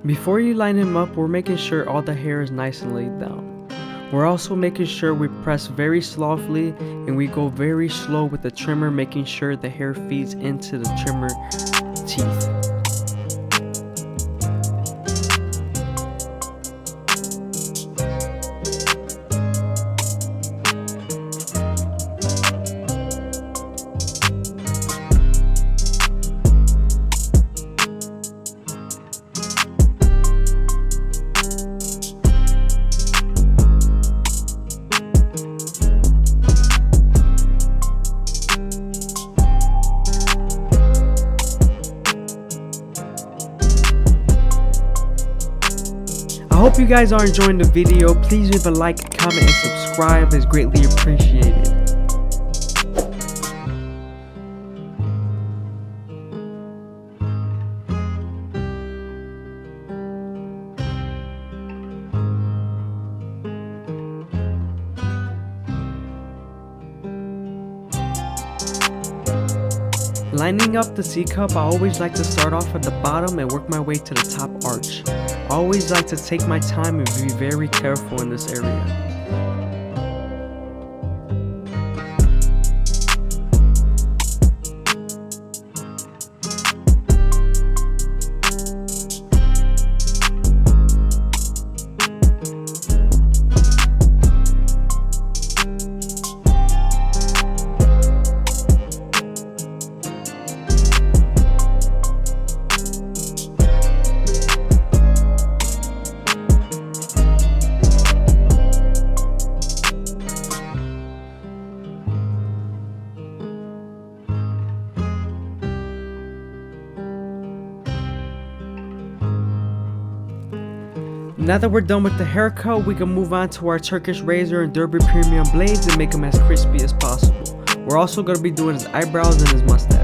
Before you line him up, we're making sure all the hair is nice and laid down. We're also making sure we press very softly and we go very slow with the trimmer, making sure the hair feeds into the trimmer teeth. I hope you guys are enjoying the video. Please leave a like, comment, and subscribe. It's greatly appreciated. Lining up the C cup, I always like to start off at the bottom and work my way to the top arch. I always like to take my time and be very careful in this area. Now that we're done with the haircut, we can move on to our Turkish razor and Derby premium blades and make them as crispy as possible. We're also going to be doing his eyebrows and his mustache.